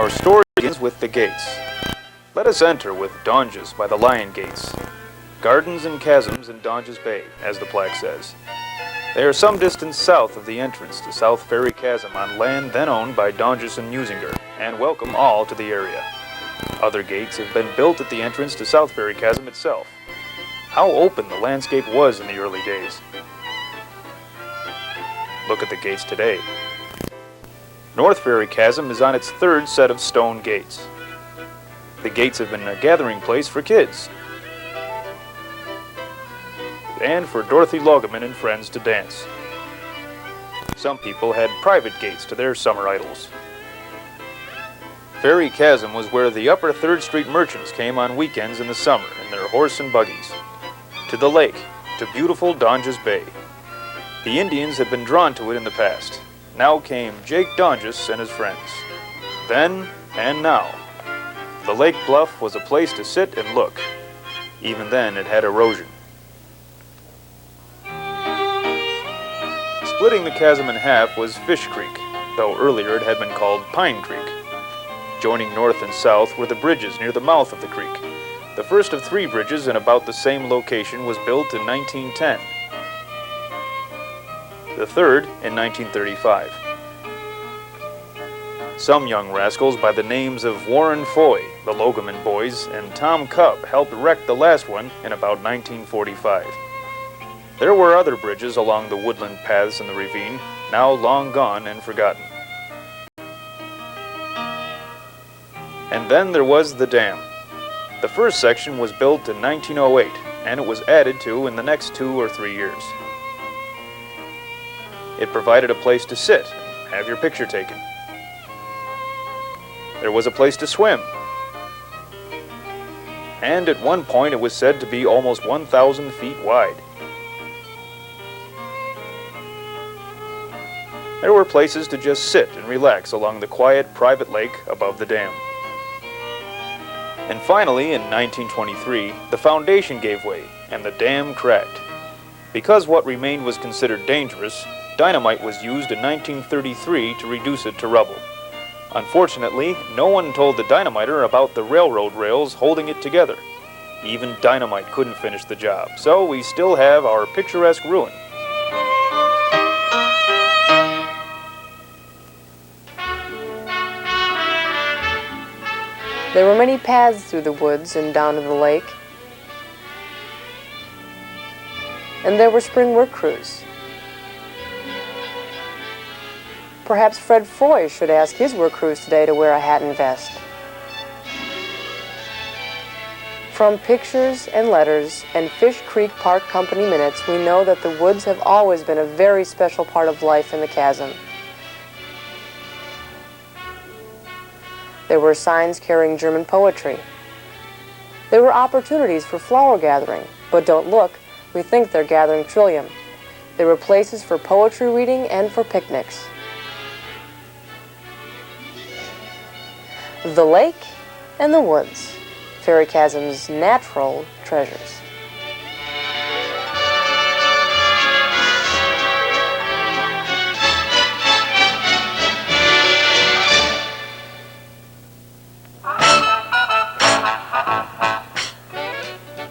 Our story begins with the gates. Let us enter with Donges by the Lion Gates. Gardens and chasms in Donges Bay, as the plaque says. They are some distance south of the entrance to South Ferry Chasm on land then owned by Donges and Musinger, and welcome all to the area. Other gates have been built at the entrance to South Ferry Chasm itself. How open the landscape was in the early days. Look at the gates today. North Ferry Chasm is on its third set of stone gates. The gates have been a gathering place for kids and for Dorothy Logeman and friends to dance. Some people had private gates to their summer idols. Ferry Chasm was where the upper 3rd Street merchants came on weekends in the summer in their horse and buggies. To the lake, to beautiful Donges Bay. The Indians had been drawn to it in the past. Now came Jake Donges and his friends. Then and now. The lake bluff was a place to sit and look. Even then it had erosion. Splitting the chasm in half was Fish Creek, though earlier it had been called Pine Creek. Joining north and south were the bridges near the mouth of the creek. The first of 3 bridges in about the same location was built in 1910. The third in 1935. Some young rascals by the names of Warren Foy, the Logeman boys, and Tom Cubb helped erect the last one in about 1945. There were other bridges along the woodland paths in the ravine, now long gone and forgotten. And then there was the dam. The first section was built in 1908, and it was added to in the next 2 or 3 years. It provided a place to sit and have your picture taken. There was a place to swim. And at one point it was said to be almost 1,000 feet wide. There were places to just sit and relax along the quiet private lake above the dam. And finally, in 1923, the foundation gave way and the dam cracked. Because what remained was considered dangerous, dynamite was used in 1933 to reduce it to rubble. Unfortunately, no one told the dynamiter about the railroad rails holding it together. Even dynamite couldn't finish the job, so we still have our picturesque ruin. There were many paths through the woods and down to the lake. And there were spring work crews. Perhaps Fred Foy should ask his work crews today to wear a hat and vest. From pictures and letters and Fish Creek Park Company minutes, we know that the woods have always been a very special part of life in the chasm. There were signs carrying German poetry. There were opportunities for flower gathering, but don't look, we think they're gathering trillium. There were places for poetry reading and for picnics. The lake and the woods, Ferry Chasm's natural treasures.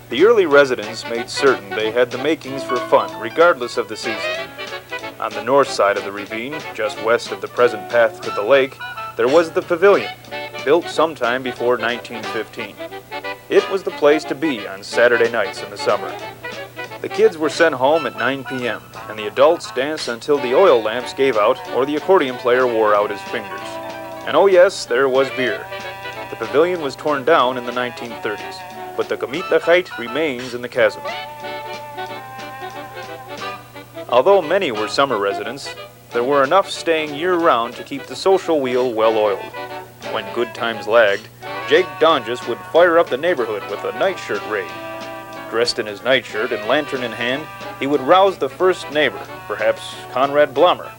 The early residents made certain they had the makings for fun, regardless of the season. On the north side of the ravine, just west of the present path to the lake, there was the pavilion, built sometime before 1915. It was the place to be on Saturday nights in the summer. The kids were sent home at 9 p.m., and the adults danced until the oil lamps gave out or the accordion player wore out his fingers. And oh yes, there was beer. The pavilion was torn down in the 1930s. But the gemütlichkeit remains in the chasm. Although many were summer residents, there were enough staying year-round to keep the social wheel well-oiled. When good times lagged, Jake Donges would fire up the neighborhood with a nightshirt raid. Dressed in his nightshirt and lantern in hand, he would rouse the first neighbor, perhaps Conrad Blommer.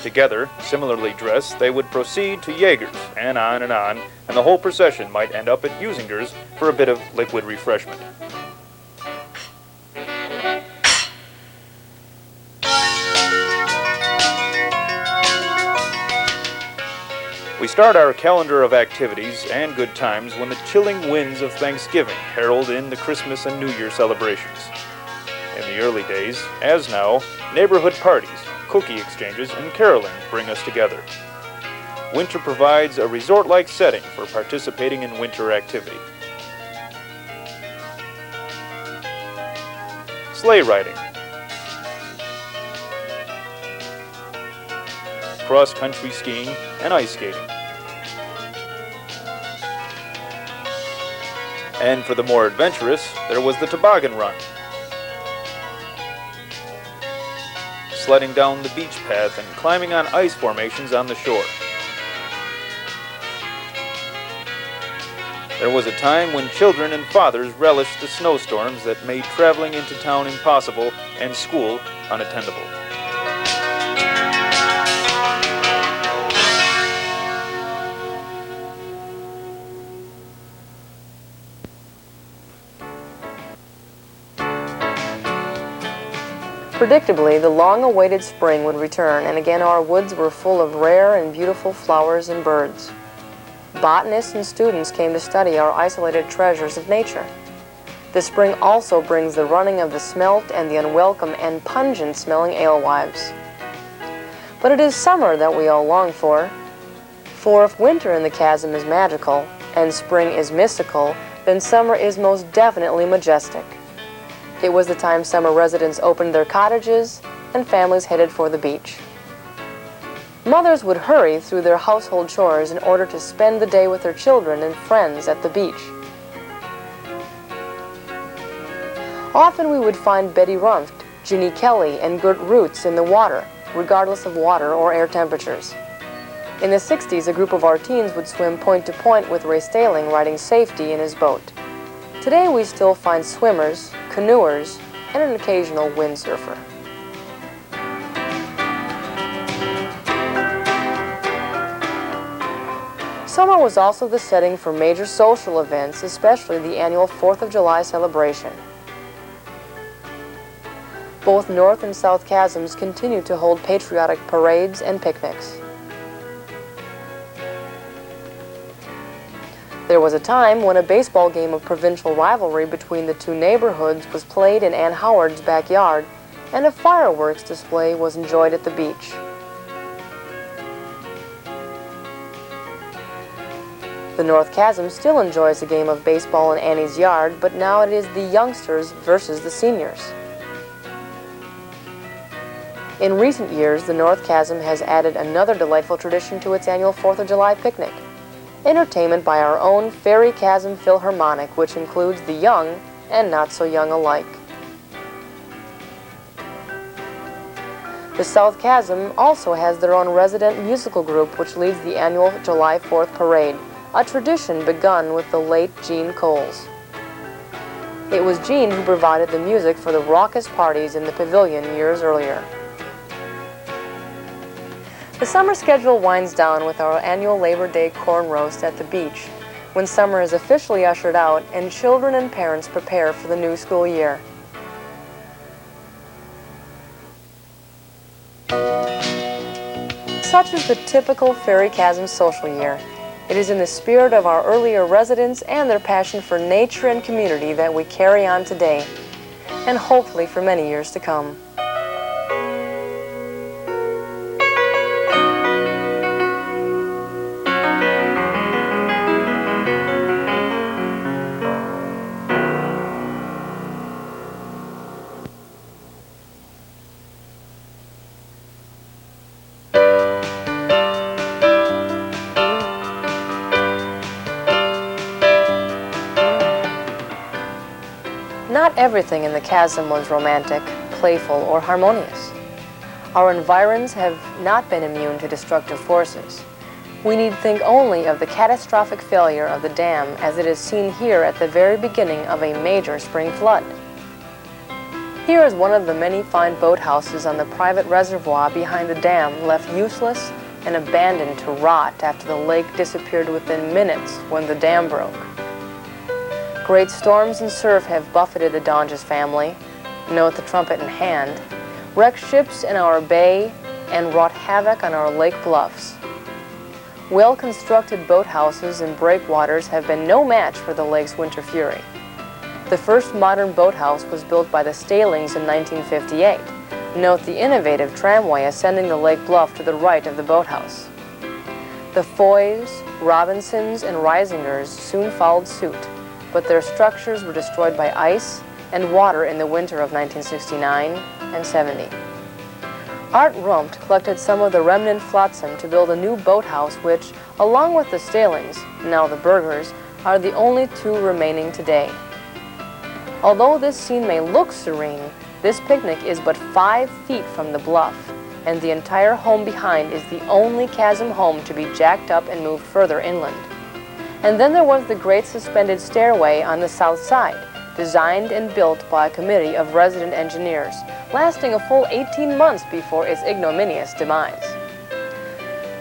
Together, similarly dressed, they would proceed to Jaeger's, and the whole procession might end up at Usinger's for a bit of liquid refreshment. We start our calendar of activities and good times when the chilling winds of Thanksgiving herald in the Christmas and New Year celebrations. In the early days, as now, neighborhood parties, cookie exchanges, and caroling bring us together. Winter provides a resort-like setting for participating in winter activity. Sleigh riding. Cross-country skiing and ice skating. And for the more adventurous, there was the toboggan run. Sledding down the beach path and climbing on ice formations on the shore. There was a time when children and fathers relished the snowstorms that made traveling into town impossible and school unattendable. Predictably, the long-awaited spring would return, and again our woods were full of rare and beautiful flowers and birds. Botanists and students came to study our isolated treasures of nature. The spring also brings the running of the smelt and the unwelcome and pungent-smelling alewives. But it is summer that we all long for if winter in the chasm is magical and spring is mystical, then summer is most definitely majestic. It was the time summer residents opened their cottages and families headed for the beach. Mothers would hurry through their household chores in order to spend the day with their children and friends at the beach. Often we would find Betty Runft, Ginny Kelly, and Gert Roots in the water, regardless of water or air temperatures. In the 60s, a group of our teens would swim point to point with Ray Staling riding safety in his boat. Today we still find swimmers, canoers, and an occasional windsurfer. Summer was also the setting for major social events, especially the annual 4th of July celebration. Both North and South Chasms continue to hold patriotic parades and picnics. There was a time when a baseball game of provincial rivalry between the two neighborhoods was played in Ann Howard's backyard, and a fireworks display was enjoyed at the beach. The North Chasm still enjoys a game of baseball in Annie's yard, but now it is the youngsters versus the seniors. In recent years, the North Chasm has added another delightful tradition to its annual 4th of July picnic. Entertainment by our own Fairy Chasm Philharmonic, which includes the young and not so young alike. The South Chasm also has their own resident musical group which leads the annual July 4th parade, a tradition begun with the late Gene Coles. It was Gene who provided the music for the raucous parties in the pavilion years earlier. The summer schedule winds down with our annual Labor Day corn roast at the beach, when summer is officially ushered out and children and parents prepare for the new school year. Such is the typical Fairy Chasm social year. It is in the spirit of our earlier residents and their passion for nature and community that we carry on today, and hopefully for many years to come. Not everything in the chasm was romantic, playful, or harmonious. Our environs have not been immune to destructive forces. We need think only of the catastrophic failure of the dam as it is seen here at the very beginning of a major spring flood. Here is one of the many fine boathouses on the private reservoir behind the dam, left useless and abandoned to rot after the lake disappeared within minutes when the dam broke. Great storms and surf have buffeted the Donges family, note the trumpet in hand, wrecked ships in our bay, and wrought havoc on our lake bluffs. Well-constructed boathouses and breakwaters have been no match for the lake's winter fury. The first modern boathouse was built by the Stalings in 1958. Note the innovative tramway ascending the lake bluff to the right of the boathouse. The Foys, Robinsons, and Risingers soon followed suit, but their structures were destroyed by ice and water in the winter of 1969 and 70. Art Rumpt collected some of the remnant flotsam to build a new boathouse which, along with the Stalings, now the Burgers, are the only two remaining today. Although this scene may look serene, this picnic is but 5 feet from the bluff, and the entire home behind is the only Chasm home to be jacked up and moved further inland. And then there was the great suspended stairway on the south side, designed and built by a committee of resident engineers, lasting a full 18 months before its ignominious demise.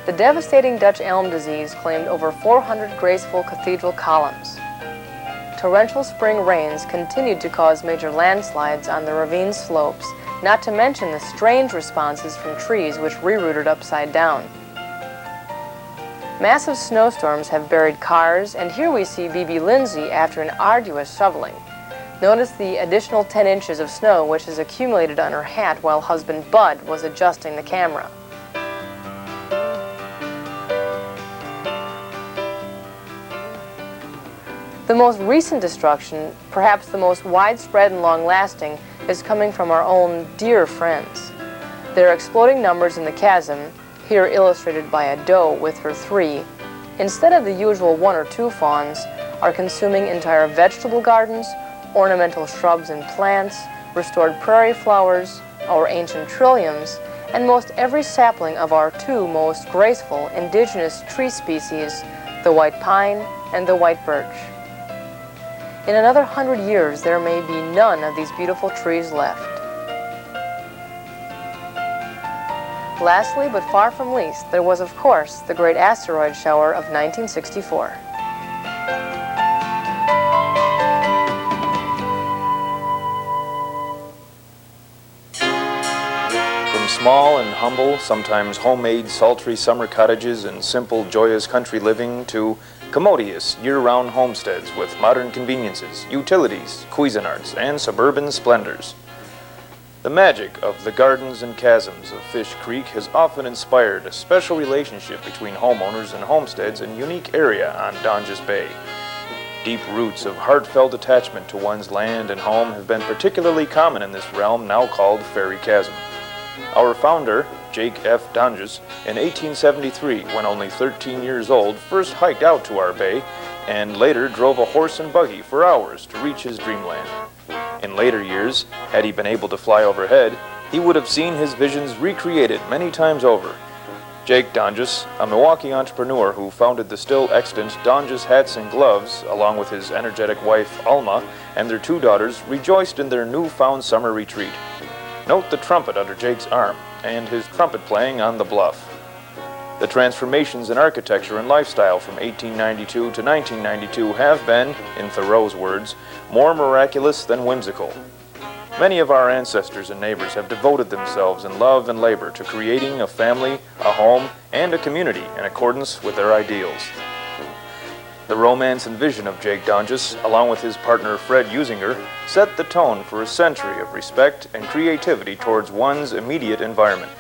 The devastating Dutch elm disease claimed over 400 graceful cathedral columns. Torrential spring rains continued to cause major landslides on the ravine slopes, not to mention the strange responses from trees which rerouted upside down. Massive snowstorms have buried cars, and here we see Bibi Lindsay after an arduous shoveling. Notice the additional 10 inches of snow which has accumulated on her hat while husband Bud was adjusting the camera. The most recent destruction, perhaps the most widespread and long-lasting, is coming from our own dear friends. Their exploding numbers in the chasm, here illustrated by a doe with her 3, instead of the usual 1 or 2 fawns, are consuming entire vegetable gardens, ornamental shrubs and plants, restored prairie flowers, our ancient trilliums, and most every sapling of our 2 most graceful indigenous tree species, the white pine and the white birch. In another 100 years, there may be none of these beautiful trees left. Lastly, but far from least, there was, of course, the great asteroid shower of 1964. From small and humble, sometimes homemade, sultry summer cottages and simple, joyous country living to commodious, year-round homesteads with modern conveniences, utilities, Cuisinarts, and suburban splendors. The magic of the gardens and chasms of Fish Creek has often inspired a special relationship between homeowners and homesteads in a unique area on Donges Bay. Deep roots of heartfelt attachment to one's land and home have been particularly common in this realm now called Fairy Chasm. Our founder, Jake F. Donges, in 1873, when only 13 years old, first hiked out to our bay and later drove a horse and buggy for hours to reach his dreamland. In later years, had he been able to fly overhead, he would have seen his visions recreated many times over. Jake Donges, a Milwaukee entrepreneur who founded the still extant Donges Hats and Gloves, along with his energetic wife Alma and their 2 daughters, rejoiced in their newfound summer retreat. Note the trumpet under Jake's arm and his trumpet playing on the bluff. The transformations in architecture and lifestyle from 1892 to 1992 have been, in Thoreau's words, more miraculous than whimsical. Many of our ancestors and neighbors have devoted themselves in love and labor to creating a family, a home, and a community in accordance with their ideals. The romance and vision of Jake Donges, along with his partner Fred Usinger, set the tone for a century of respect and creativity towards one's immediate environment.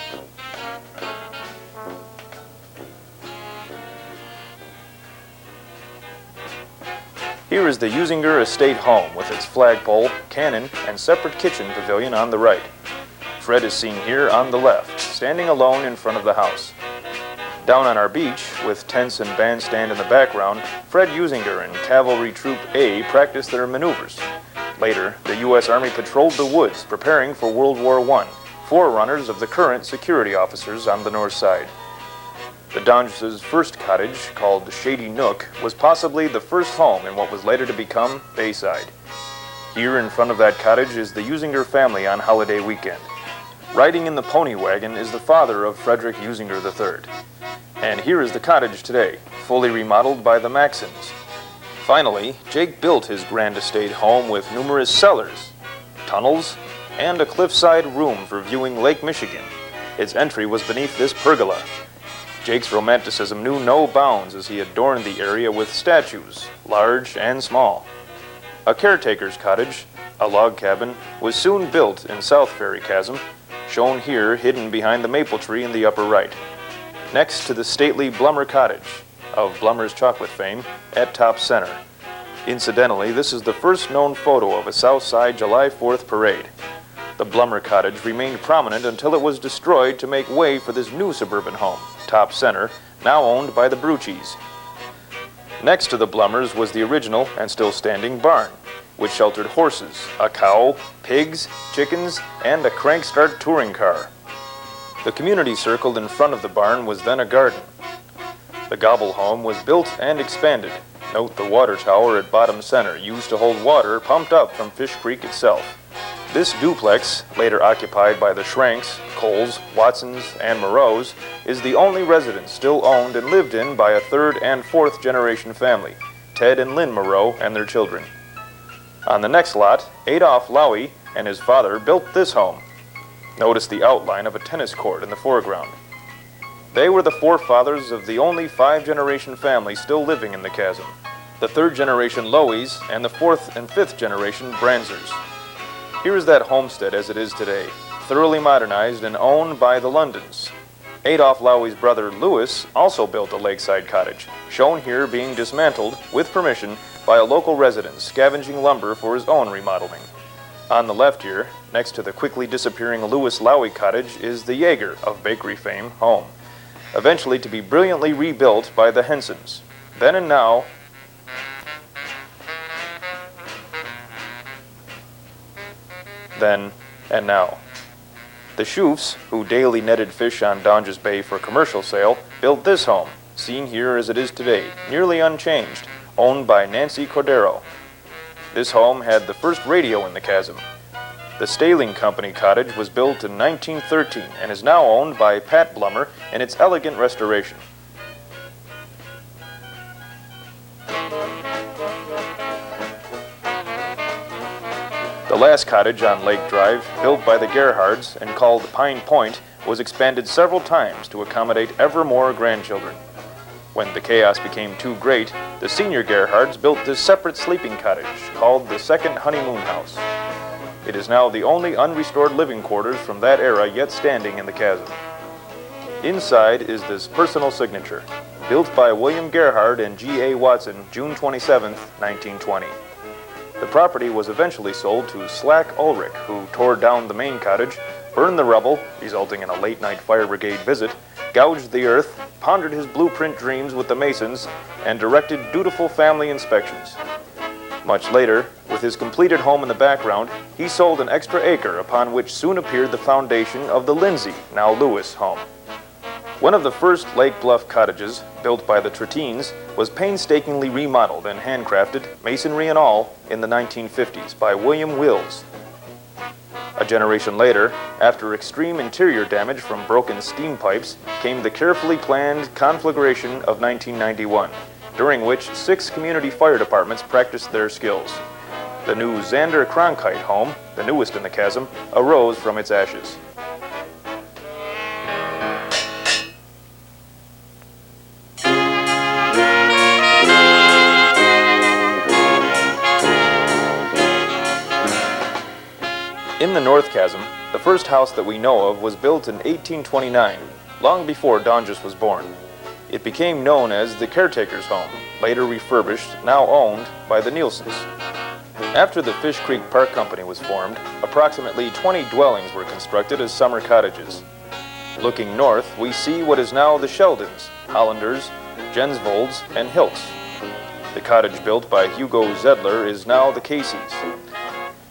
Here is the Usinger Estate home with its flagpole, cannon, and separate kitchen pavilion on the right. Fred is seen here on the left, standing alone in front of the house. Down on our beach, with tents and bandstand in the background, Fred Usinger and Cavalry Troop A practiced their maneuvers. Later, the U.S. Army patrolled the woods, preparing for World War I, forerunners of the current security officers on the north side. The Donges' first cottage, called Shady Nook, was possibly the first home in what was later to become Bayside. Here in front of that cottage is the Usinger family on holiday weekend. Riding in the pony wagon is the father of Frederick Usinger III. And here is the cottage today, fully remodeled by the Maxons. Finally, Jake built his grand estate home with numerous cellars, tunnels, and a cliffside room for viewing Lake Michigan. Its entry was beneath this pergola. Jake's romanticism knew no bounds as he adorned the area with statues, large and small. A caretaker's cottage, a log cabin, was soon built in South Ferry Chasm, shown here hidden behind the maple tree in the upper right, next to the stately Blummer Cottage, of Blummer's chocolate fame, at top center. Incidentally, this is the first known photo of a South Side July 4th parade. The Blummer Cottage remained prominent until it was destroyed to make way for this new suburban home, top center, now owned by the Bruchis. Next to the Blummers was the original and still standing barn, which sheltered horses, a cow, pigs, chickens, and a crank-start touring car. The community circle in front of the barn was then a garden. The Gobble home was built and expanded. Note the water tower at bottom center, used to hold water pumped up from Fish Creek itself. This duplex, later occupied by the Schranks, Coles, Watsons, and Moreaus, is the only residence still owned and lived in by a third and fourth generation family, Ted and Lynn Moreau and their children. On the next lot, Adolph Lowy and his father built this home. Notice the outline of a tennis court in the foreground. They were the forefathers of the only five-generation family still living in the chasm, the third-generation Lowys and the fourth and fifth-generation Branzers. Here is that homestead as it is today, thoroughly modernized and owned by the Londons. Adolph Lowy's brother Louis also built a lakeside cottage, shown here being dismantled, with permission, by a local resident scavenging lumber for his own remodeling. On the left here, next to the quickly disappearing Louis Lowy cottage, is the Jaeger of bakery fame home, eventually to be brilliantly rebuilt by the Hensons. Then and now, the Schufts, who daily netted fish on Donges Bay for commercial sale, built this home, seen here as it is today, nearly unchanged, owned by Nancy Cordero. This home had the first radio in the chasm. The Staling Company cottage was built in 1913 and is now owned by Pat Blummer in its elegant restoration. The last cottage on Lake Drive, built by the Gerhards and called Pine Point, was expanded several times to accommodate ever more grandchildren. When the chaos became too great, the senior Gerhards built this separate sleeping cottage called the Second Honeymoon House. It is now the only unrestored living quarters from that era yet standing in the chasm. Inside is this personal signature, built by William Gerhard and G.A. Watson, June 27, 1920. The property was eventually sold to Slack Ulrich, who tore down the main cottage, burned the rubble, resulting in a late-night fire brigade visit, gouged the earth, pondered his blueprint dreams with the Masons, and directed dutiful family inspections. Much later, with his completed home in the background, he sold an extra acre upon which soon appeared the foundation of the Lindsay, now Lewis, home. One of the first Lake Bluff cottages, built by the Trettines, was painstakingly remodeled and handcrafted, masonry and all, in the 1950s by William Wills. A generation later, after extreme interior damage from broken steam pipes, came the carefully planned conflagration of 1991, during which 6 community fire departments practiced their skills. The new Xander Cronkite home, the newest in the chasm, arose from its ashes. In the North Chasm, the first house that we know of was built in 1829, long before Donges was born. It became known as the Caretaker's Home, later refurbished, now owned by the Nielsens. After the Fish Creek Park Company was formed, approximately 20 dwellings were constructed as summer cottages. Looking north, we see what is now the Sheldons, Hollanders, Jensvolds, and Hilts. The cottage built by Hugo Zedler is now the Caseys.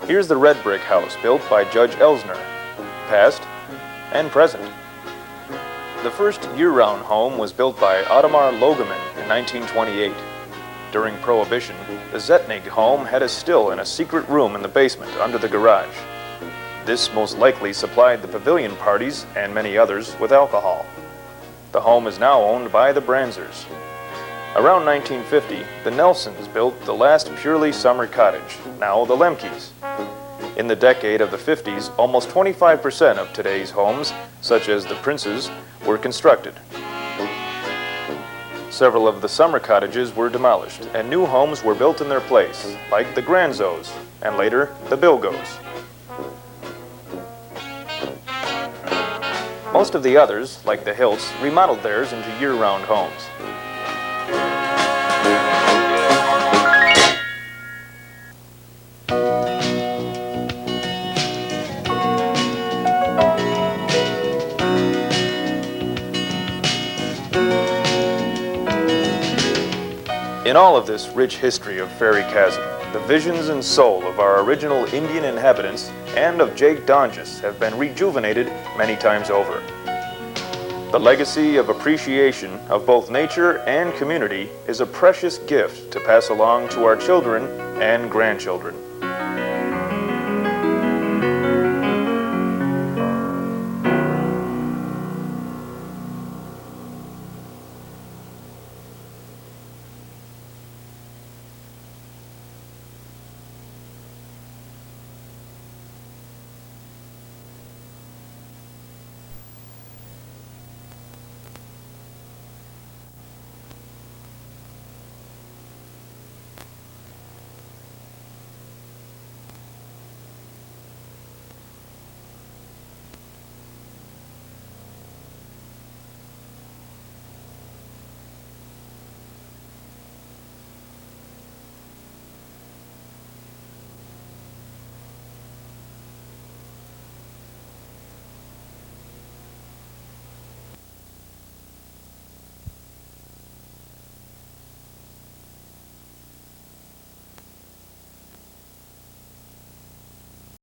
Here's the red brick house built by Judge Elsner, past and present. The first year-round home was built by Audemars Logeman in 1928. During Prohibition, the Zetnig home had a still in a secret room in the basement under the garage. This most likely supplied the pavilion parties, and many others, with alcohol. The home is now owned by the Branzers. Around 1950, the Nelsons built the last purely summer cottage, now the Lemkes. In the decade of the 50s, almost 25% of today's homes, such as the Princes, were constructed. Several of the summer cottages were demolished, and new homes were built in their place, like the Granzos, and later the Bilgos. Most of the others, like the Hilts, remodeled theirs into year-round homes. In all of this rich history of Fairy Chasm, the visions and soul of our original Indian inhabitants and of Jake Donges have been rejuvenated many times over. The legacy of appreciation of both nature and community is a precious gift to pass along to our children and grandchildren.